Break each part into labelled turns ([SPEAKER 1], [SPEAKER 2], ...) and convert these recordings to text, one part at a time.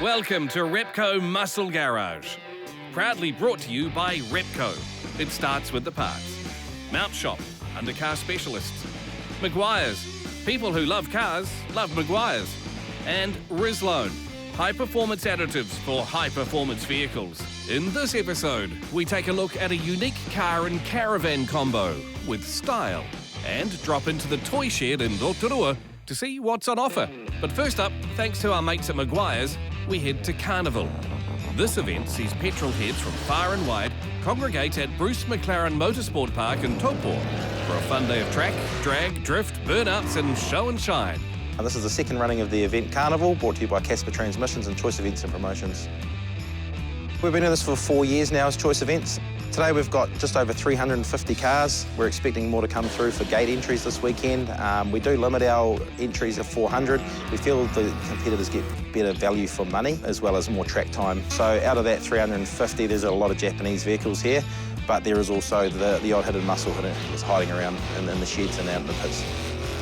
[SPEAKER 1] Welcome to Repco Muscle Garage. Proudly brought to you by Repco. It starts with the parts. Mount Shop, undercar specialists. Meguiar's, people who love cars love Meguiar's. And Rislone, high-performance additives for high-performance vehicles. In this episode, we take a look at a unique car and caravan combo with style and drop into the toy shed in Rotorua to see what's on offer. But first up, thanks to our mates at Meguiar's, we head to CARnival. This event sees petrol heads from far and wide congregate at Bruce McLaren Motorsport Park in Taupo for a fun day of track, drag, drift, burnouts and show and shine.
[SPEAKER 2] This is the second running of the event CARnival, brought to you by Casper Transmissions and Choice Events and Promotions. We've been doing this for 4 years now as Choice Events. Today we've got just over 350 cars. We're expecting more to come through for gate entries this weekend. We do limit our entries at 400. We feel the competitors get better value for money as well as more track time. So out of that 350, there's a lot of Japanese vehicles here, but there is also the odd hidden muscle that's hiding around in the sheds and out in the pits.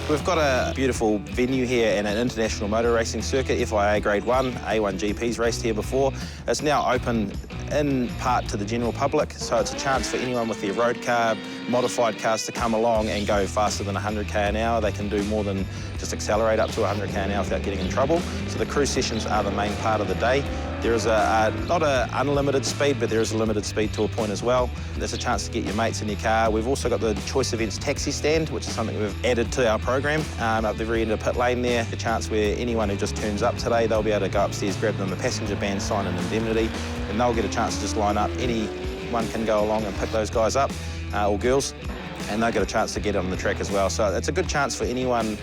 [SPEAKER 2] We've got a beautiful venue here and an international motor racing circuit, FIA Grade 1, A1 GP's raced here before. It's now open in part to the general public, so it's a chance for anyone with their road car, modified cars to come along and go faster than 100k an hour. They can do more than just accelerate up to 100k an hour without getting in trouble. So the cruise sessions are the main part of the day. There is not an unlimited speed, but there is a limited speed to a point as well. There's a chance to get your mates in your car. We've also got the Choice Events taxi stand, which is something we've added to our program. Up the very end of the pit lane there, a chance where anyone who just turns up today, they'll be able to go upstairs, grab them a passenger band, sign an indemnity, and they'll get a chance to just line up. Anyone can go along and pick those guys up, or girls, and they'll get a chance to get on the track as well. So it's a good chance for anyone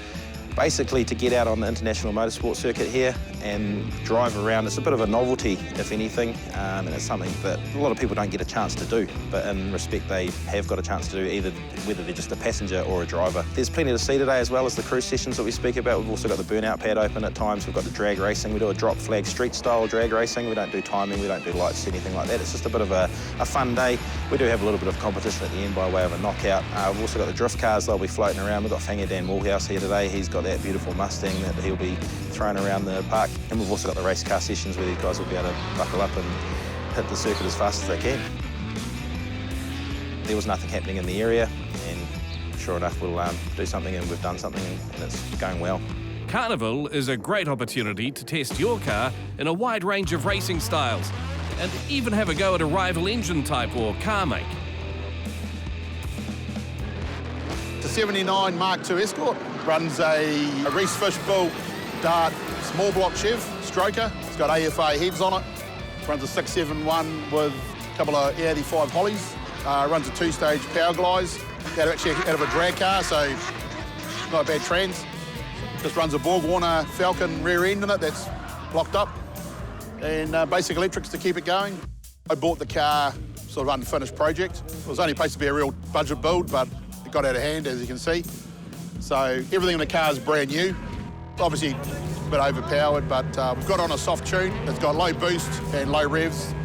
[SPEAKER 2] basically to get out on the international motorsport circuit here and drive around. It's a bit of a novelty, if anything, and it's something that a lot of people don't get a chance to do, but in respect they have got a chance to do, either whether they're just a passenger or a driver. There's plenty to see today, as well as the cruise sessions that we speak about. We've also got the burnout pad open at times. We've got the drag racing. We do a drop flag street style drag racing. We don't do timing, we don't do lights, anything like that. It's just a bit of a fun day. We do have a little bit of competition at the end by way of a knockout. We've also got the drift cars. They'll be floating around. We've got Fanger Dan Woolhouse here today. He's got that beautiful Mustang that he'll be throwing around the park. And we've also got the race car sessions where these guys will be able to buckle up and hit the circuit as fast as they can. There was nothing happening in the area, and sure enough we'll do something, and we've done something, and it's going well.
[SPEAKER 1] CARnival is a great opportunity to test your car in a wide range of racing styles and even have a go at a rival engine type or car make.
[SPEAKER 3] The 79 Mark II Escort runs a Reese Fishbill Dart small block Chev stroker. It's got AFA heads on it. Runs a 671 with a couple of E85 Hollies. Runs a two-stage power glides. Actually out of a drag car, so not a bad trans. Just runs a Borg Warner Falcon rear end in it that's locked up. And basic electrics to keep it going. I bought the car sort of unfinished project. It was only supposed to be a real budget build, but it got out of hand, as you can see. So everything in the car is brand new. Obviously a bit overpowered, but we've got on a soft tune. It's got low boost and low revs,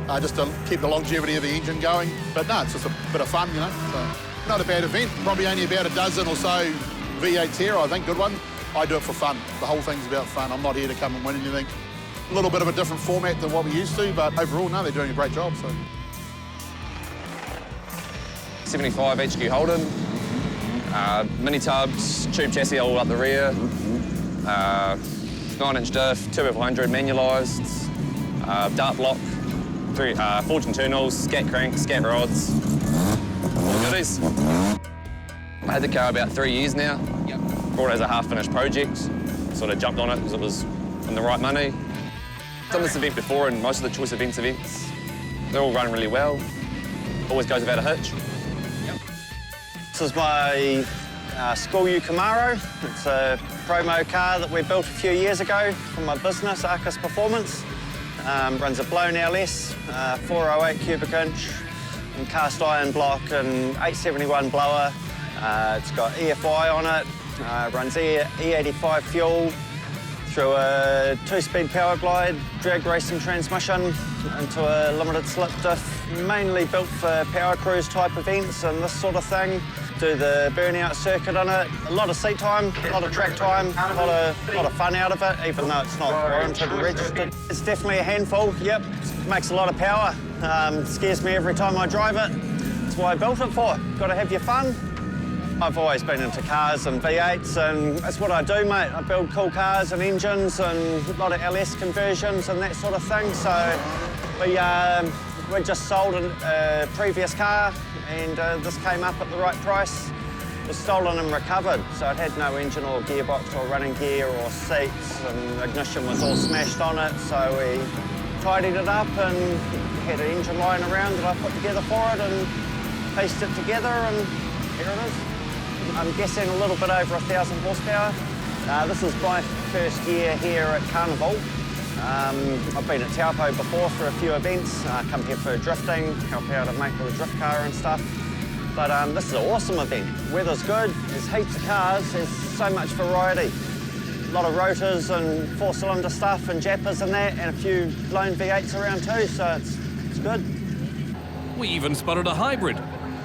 [SPEAKER 3] just to keep the longevity of the engine going. But no, it's just a bit of fun, you know. So not a bad event. Probably only about a dozen or so V8s here, I think, good one. I do it for fun. The whole thing's about fun. I'm not here to come and win anything. A little bit of a different format than what we used to, but overall, no, they're doing a great job. So
[SPEAKER 4] 75 HQ Holden, mini tubs, tube chassis all up the rear, 9-inch diff, turbo 400 manualised, dart block, forged internals, scat cranks, scat rods, all goodies. I had the car about 3 years now. Brought it as a half-finished project. Sort of jumped on it because it was in the right money. Done this event before, and most of the Choice Events, they're all run really well. Always goes without a hitch.
[SPEAKER 5] This is my School U Camaro. It's a promo car that we built a few years ago for my business, Arcus Performance. Runs a blown LS, 408 cubic inch, and cast iron block and 871 blower. It's got EFI on it, runs E85 fuel, through a 2-speed power glide, drag racing transmission into a limited slip diff, mainly built for power cruise type events and this sort of thing. Do the burnout circuit in it. A lot of seat time, a lot of track time, a lot of fun out of it, even though it's not warranted and registered. It's definitely a handful, yep. Makes a lot of power. Scares me every time I drive it. That's what I built it for. Got to have your fun. I've always been into cars and V8s, and that's what I do, mate. I build cool cars and engines and a lot of LS conversions and that sort of thing. So we just sold a previous car, and this came up at the right price. It was stolen and recovered, so it had no engine or gearbox or running gear or seats, and ignition was all smashed on it, so we tidied it up and had an engine lying around that I put together for it and pieced it together, and here it is. I'm guessing a little bit over 1,000 horsepower. This is my first year here at CARnival. I've been at Taupo before for a few events. Come here for drifting, help out a mate with a drift car and stuff. But this is an awesome event. Weather's good, there's heaps of cars, there's so much variety. A lot of rotors and 4-cylinder stuff and Jappers and that, and a few lone V8s around too, so it's good.
[SPEAKER 1] We even spotted a hybrid,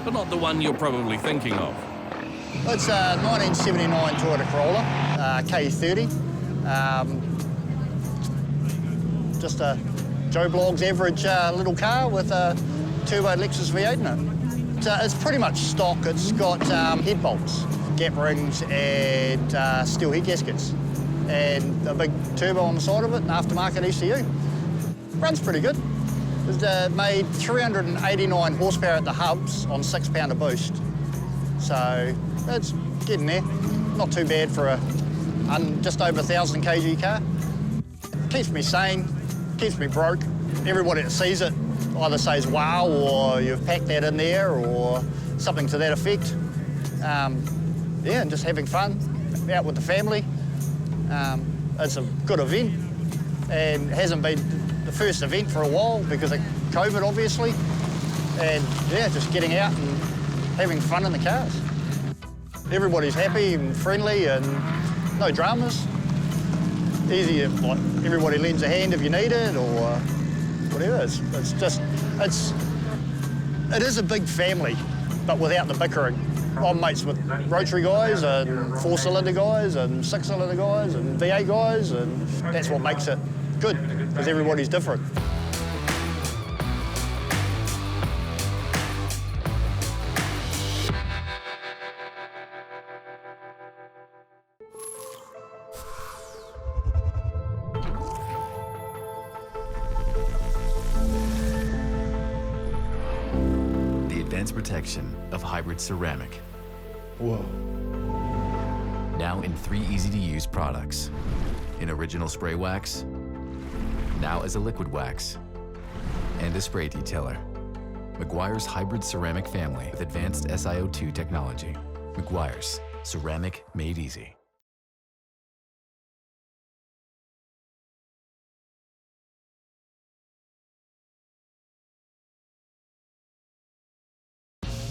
[SPEAKER 1] but not the one you're probably thinking of.
[SPEAKER 6] It's a 1979 Toyota Corolla, K30. Just a Joe Blogg's average little car with a turbo Lexus V8 in it. It's pretty much stock. It's got head bolts, gap rings and steel head gaskets, and a big turbo on the side of it, an aftermarket ECU. Runs pretty good. It's made 389 horsepower at the hubs on 6 pounder boost. So it's getting there. Not too bad for a just over 1,000 kg car. Keeps me sane, keeps me broke. Everybody that sees it either says wow, or you've packed that in there, or something to that effect. Yeah, and just having fun out with the family. It's a good event, and hasn't been the first event for a while because of COVID, obviously. And yeah, just getting out and having fun in the cars. Everybody's happy and friendly and no dramas. Easy, like everybody lends a hand if you need it or whatever. It is a big family, but without the bickering. I'm mates with rotary guys and 4-cylinder guys and 6-cylinder guys and V8 guys, and that's what makes it good, because everybody's different.
[SPEAKER 7] Advanced protection of hybrid ceramic.
[SPEAKER 3] Whoa.
[SPEAKER 7] Now in 3 easy-to-use products. In original spray wax, now as a liquid wax, and a spray detailer. Meguiar's hybrid ceramic family with advanced SiO2 technology. Meguiar's, ceramic made easy.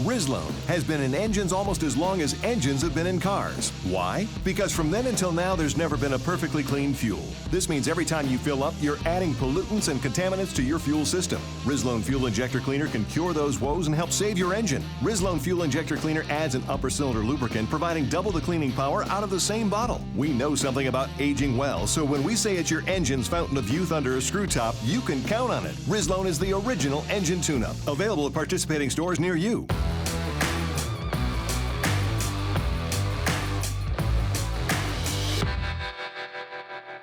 [SPEAKER 8] Rislone has been in engines almost as long as engines have been in cars. Why? Because from then until now, there's never been a perfectly clean fuel. This means every time you fill up, you're adding pollutants and contaminants to your fuel system. Rislone Fuel Injector Cleaner can cure those woes and help save your engine. Rislone Fuel Injector Cleaner adds an upper cylinder lubricant, providing double the cleaning power out of the same bottle. We know something about aging well, so when we say it's your engine's fountain of youth under a screw top, you can count on it. Rislone is the original engine tune-up, available at participating stores near you.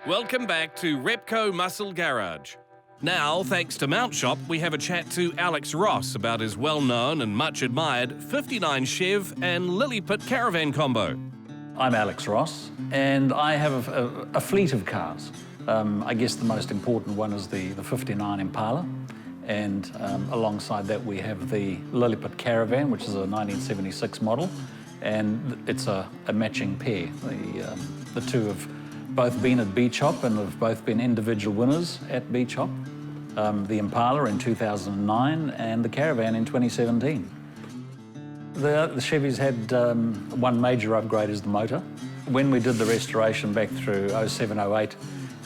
[SPEAKER 1] Welcome back to Repco Muscle Garage. Now, thanks to Mount Shop, we have a chat to Alex Ross about his well-known and much-admired 59 Chev and Lilliput caravan combo.
[SPEAKER 9] I'm Alex Ross, and I have a fleet of cars. I guess the most important one is the 59 Impala, and alongside that we have the Lilliput Caravan, which is a 1976 model, and it's a matching pair. The two have both been at Beach Hop and have both been individual winners at Beach Hop. The Impala in 2009 and the Caravan in 2017. The Chevy's had one major upgrade as the motor. When we did the restoration back through 07, 08,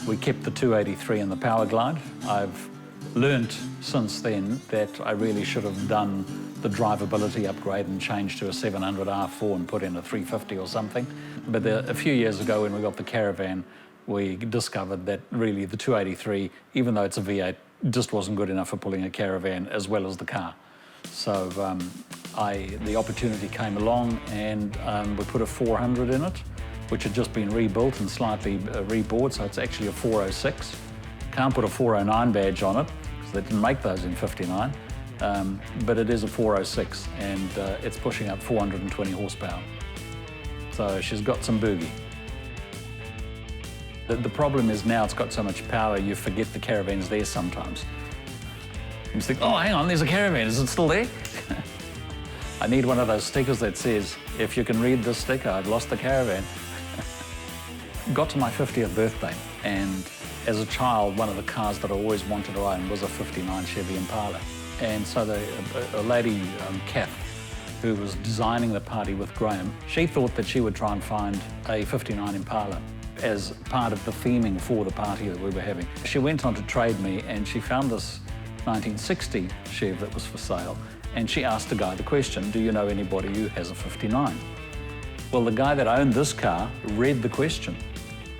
[SPEAKER 9] we kept the 283 and the Power Glide. I've learnt since then that I really should have done the drivability upgrade and changed to a 700 R4 and put in a 350 or something. But a few years ago when we got the Caravan, we discovered that really the 283, even though it's a V8, just wasn't good enough for pulling a Caravan as well as the car. So the opportunity came along and we put a 400 in it, which had just been rebuilt and slightly rebored, so it's actually a 406. Can't put a 409 badge on it, because they didn't make those in 59, but it is a 406, and it's pushing up 420 horsepower. So she's got some boogie. The problem is now it's got so much power, you forget the Caravan's there sometimes. You just think, oh, hang on, there's a Caravan, is it still there? I need one of those stickers that says, if you can read this sticker, I've lost the Caravan. Got to my 50th birthday, and as a child, one of the cars that I always wanted to own was a 59 Chevy Impala. And so a lady, Kath, who was designing the party with Graham, she thought that she would try and find a 59 Impala as part of the theming for the party that we were having. She went on to Trade Me and she found this 1960 Chev that was for sale, and she asked the guy the question, do you know anybody who has a 59? Well, the guy that owned this car read the question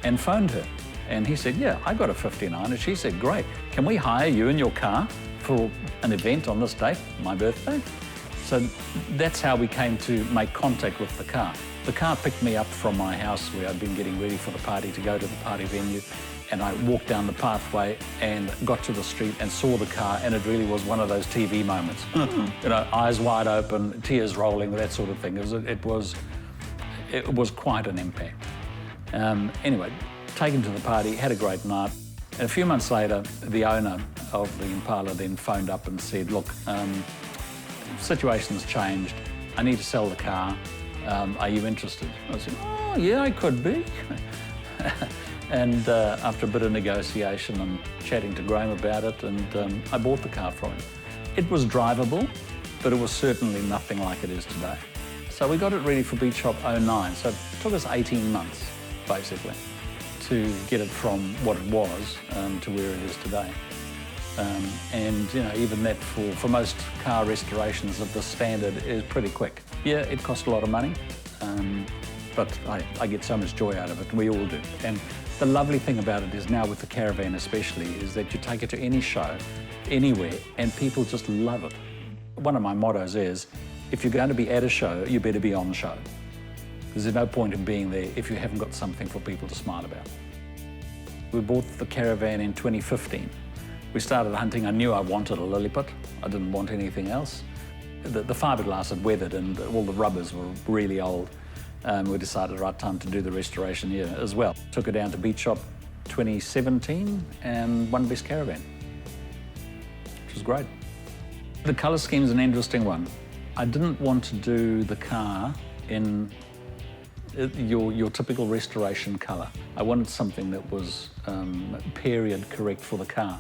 [SPEAKER 9] and phoned her. And he said, yeah, I got a 59. And she said, great, can we hire you and your car for an event on this date, my birthday? So that's how we came to make contact with the car. The car picked me up from my house where I'd been getting ready for the party to go to the party venue. And I walked down the pathway and got to the street and saw the car, and it really was one of those TV moments. You know, eyes wide open, tears rolling, that sort of thing. It was quite an impact. Anyway, taken to the party, had a great night. And a few months later, the owner of the Impala then phoned up and said, look, situation's changed. I need to sell the car. Are you interested? I said, oh, yeah, I could be. And after a bit of negotiation and chatting to Graham about it, and I bought the car from him. It was drivable, but it was certainly nothing like it is today. So we got it ready for Beach Shop 09. So it took us 18 months, basically, to get it from what it was to where it is today. And you know, even that for most car restorations of this standard is pretty quick. Yeah, it cost a lot of money, but I get so much joy out of it, and we all do. And the lovely thing about it is now with the Caravan especially, is that you take it to any show, anywhere, and people just love it. One of my mottos is, if you're going to be at a show, you better be on the show. Because there's no point in being there if you haven't got something for people to smile about. We bought the Caravan in 2015. We started hunting. I knew I wanted a Lilliput. I didn't want anything else. The fiberglass had weathered and all the rubbers were really old. We decided the right time to do the restoration here as well. Took it down to Beach Shop 2017 and won Best Caravan, which was great. The colour scheme's an interesting one. I didn't want to do the car in your typical restoration colour. I wanted something that was period correct for the car.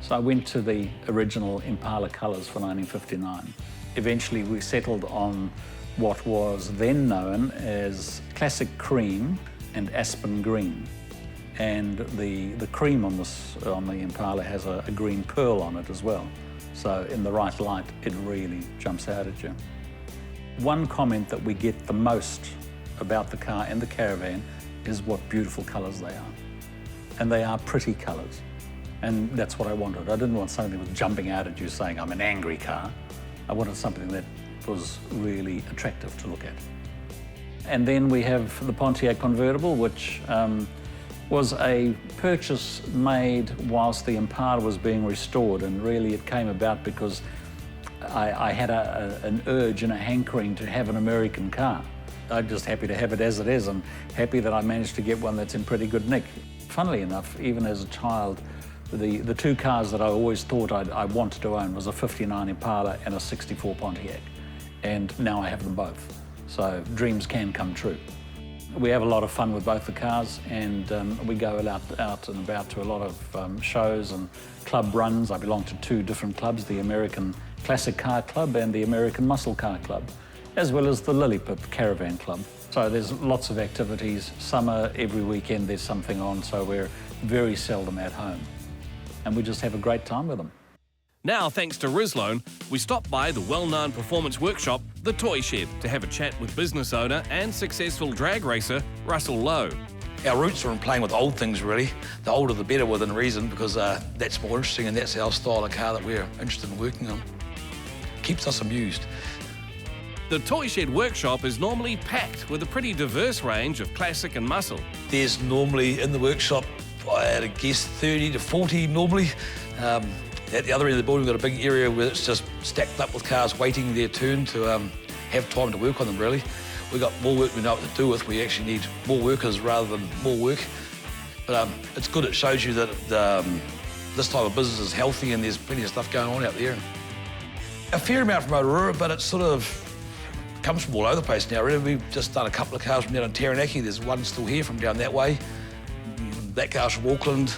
[SPEAKER 9] So I went to the original Impala colours for 1959. Eventually we settled on what was then known as classic cream and aspen green. And the cream on the Impala has a green pearl on it as well. So in the right light, it really jumps out at you. One comment that we get the most about the car and the Caravan is what beautiful colours they are. And they are pretty colours. And that's what I wanted. I didn't want something that was jumping out at you saying, I'm an angry car. I wanted something that was really attractive to look at. And then we have the Pontiac convertible, which was a purchase made whilst the Impala was being restored, and really it came about because I had an urge and a hankering to have an American car. I'm just happy to have it as it is, and happy that I managed to get one that's in pretty good nick. Funnily enough, even as a child, the two cars that I always thought I wanted to own was a 59 Impala and a 64 Pontiac. And now I have them both. So dreams can come true. We have a lot of fun with both the cars, and we go out and about to a lot of shows and club runs. I belong to two different clubs, the American Classic Car Club and the American Muscle Car Club. as well as the Lilliput Caravan Club. So there's lots of activities. Summer, every weekend there's something on, so we're very seldom at home. And we just have a great time with them.
[SPEAKER 1] Now, thanks to Rislone, we stopped by the well-known performance workshop, the Toy Shed, to have a chat with business owner and successful drag racer, Russell Lowe.
[SPEAKER 10] Our roots are in playing with old things, really. The older the better, within reason, because that's more interesting and that's our style of car that we're interested in working on. Keeps us amused.
[SPEAKER 1] The Toy Shed workshop is normally packed with a pretty diverse range of classic and muscle.
[SPEAKER 10] There's normally in the workshop, I had a guess, 30 to 40 normally. At the other end of the building, we've got a big area where it's just stacked up with cars waiting their turn to have time to work on them, really. We've got more work we know what to do with. We actually need more workers rather than more work. But it's good. It shows you that this type of business is healthy and there's plenty of stuff going on out there. A fair amount from Rotorua, but it sort of comes from all over the place now, really. We've just done a couple of cars from down in Taranaki. There's one still here from down that way. That car's from Auckland.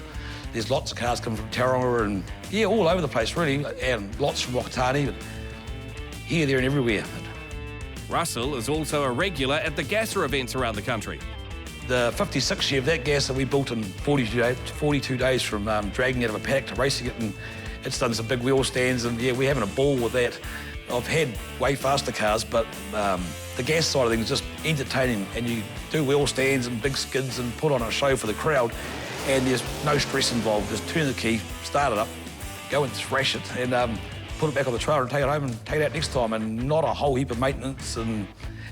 [SPEAKER 10] There's lots of cars coming from Taronga and, yeah, all over the place, really, and lots from Whakatane, but here, there and everywhere.
[SPEAKER 1] Russell is also a regular at the Gasser events around the country.
[SPEAKER 10] The 56 Chev, that Gasser we built in 42 days from dragging it out of a paddock to racing it, and it's done some big wheel stands, and, yeah, we're having a ball with that. I've had way faster cars, but the gas side of things is just entertaining, and you do wheel stands and big skids and put on a show for the crowd, and there's no stress involved. Just turn the key, start it up, go and thrash it, and put it back on the trailer and take it home and take it out next time, and not a whole heap of maintenance and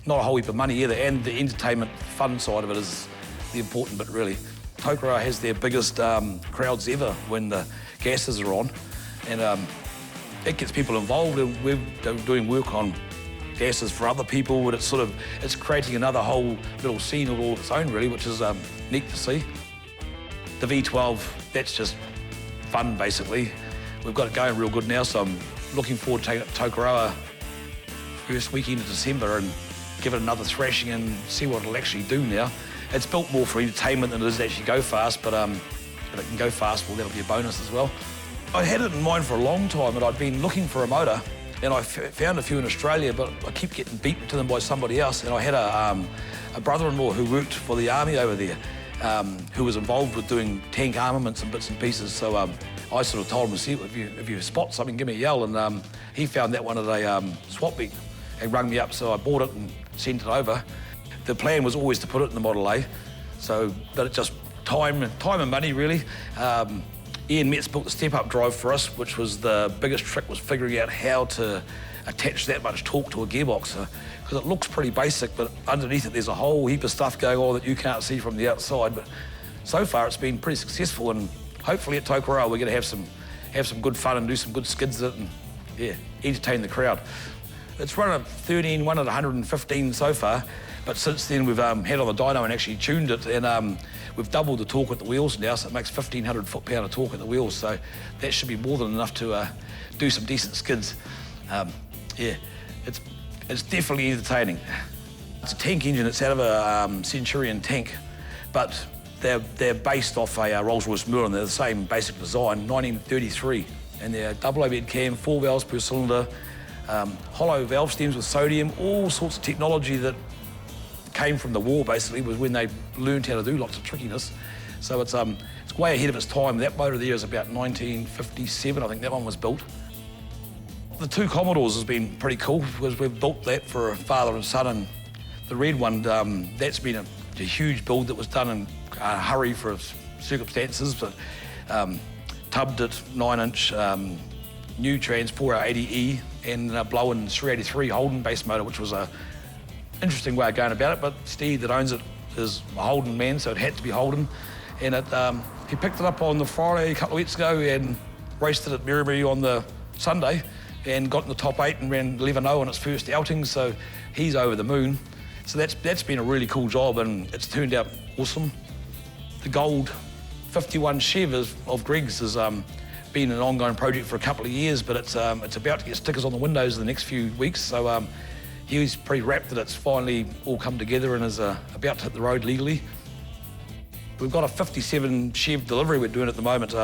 [SPEAKER 10] not a whole heap of money either, and the entertainment fun side of it is the important bit, really. Tokoroa has their biggest crowds ever when the gases are on, and it gets people involved, and we're doing work on gases for other people, but it's creating another whole little scene of all its own, really, which is neat to see. The V12, that's just fun, basically. We've got it going real good now, so I'm looking forward to taking it to Tokoroa first weekend of December and give it another thrashing and see what it'll actually do now. It's built more for entertainment than it is to actually go fast, but if it can go fast, well, that'll be a bonus as well. I had it in mind for a long time, and I'd been looking for a motor, and I found a few in Australia, but I keep getting beaten to them by somebody else, and I had a brother-in-law who worked for the army over there, who was involved with doing tank armaments and bits and pieces, so I sort of told him, see, if you spot something, give me a yell, and he found that one at a swap meet and rung me up, so I bought it and sent it over. The plan was always to put it in the Model A, but it just time and money, really. Ian Metz built the step-up drive for us, which was the biggest trick, was figuring out how to attach that much torque to a gearbox, because it looks pretty basic, but underneath it there's a whole heap of stuff going on that you can't see from the outside. But so far it's been pretty successful, and hopefully at Tokoroa we're going to have some good fun and do some good skids at it and, yeah, entertain the crowd. It's run at 13, one at 115 so far, but since then we've had on the dyno and actually tuned it, and we've doubled the torque at the wheels now, so it makes 1,500 foot-pound of torque at the wheels, so that should be more than enough to do some decent skids. Yeah, it's definitely entertaining. It's a tank engine. It's out of a Centurion tank, but they're based off a Rolls-Royce Merlin. They're the same basic design, 1933, and they're double overhead cam, 4 valves per cylinder, hollow valve stems with sodium, all sorts of technology that came from the war, basically, was when they learned how to do lots of trickiness. So it's way ahead of its time. That motor there is about 1957, I think that one was built. The two Commodores has been pretty cool, because we've built that for a father and son, and the red one, that's been a huge build that was done in a hurry for circumstances, but tubbed it 9-inch, new trans 480E, and a blow-in 383 Holden base motor, which was a interesting way of going about it, but Steve that owns it is a Holden man, so it had to be Holden. And he picked it up on the Friday a couple of weeks ago and raced it at Merrimee on the Sunday and got in the top 8 and ran 11.0 on its first outing, so he's over the moon. So that's been a really cool job, and it's turned out awesome. The gold 51 Chev of Greg's has been an ongoing project for a couple of years, but it's about to get stickers on the windows in the next few weeks, so he's pretty rapt that it's finally all come together and is about to hit the road legally. We've got a 57 Chev delivery we're doing at the moment.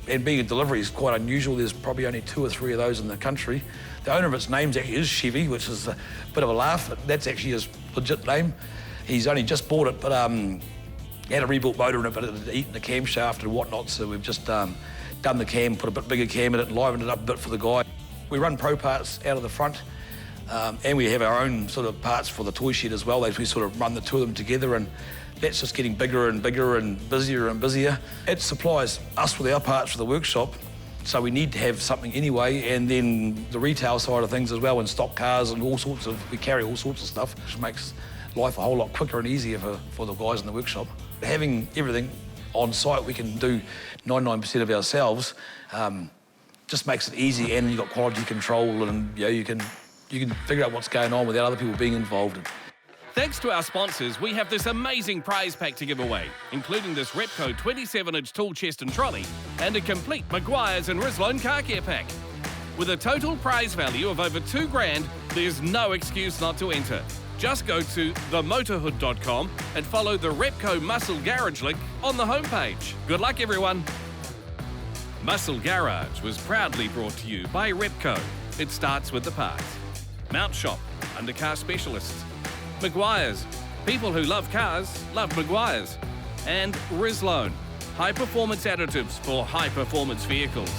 [SPEAKER 10] and being a delivery is quite unusual. There's probably only 2 or 3 of those in the country. The owner of its name actually is Chevy, which is a bit of a laugh, but that's actually his legit name. He's only just bought it, but he had a rebuilt motor in it, but it had eaten the camshaft and whatnot, so we've just done the cam, put a bit bigger cam in it, and livened it up a bit for the guy. We run pro parts out of the front, and we have our own sort of parts for the toy shed as well. We sort of run the 2 of them together, and that's just getting bigger and bigger and busier. It supplies us with our parts for the workshop, so we need to have something anyway, and then the retail side of things as well, and stock cars and we carry all sorts of stuff, which makes life a whole lot quicker and easier for the guys in the workshop. Having everything on site, we can do 99% of ourselves, just makes it easy, and you've got quality control, and you can figure out what's going on without other people being involved.
[SPEAKER 1] Thanks to our sponsors, we have this amazing prize pack to give away, including this Repco 27-inch tool chest and trolley, and a complete Meguiar's and Rislone car care pack. With a total prize value of over $2,000, there's no excuse not to enter. Just go to themotorhood.com and follow the Repco Muscle Garage link on the homepage. Good luck, everyone. Muscle Garage was proudly brought to you by Repco. It starts with the parts. Mount Shop, undercar specialists. Meguiar's, people who love cars love Meguiar's. And Rislone, high-performance additives for high-performance vehicles.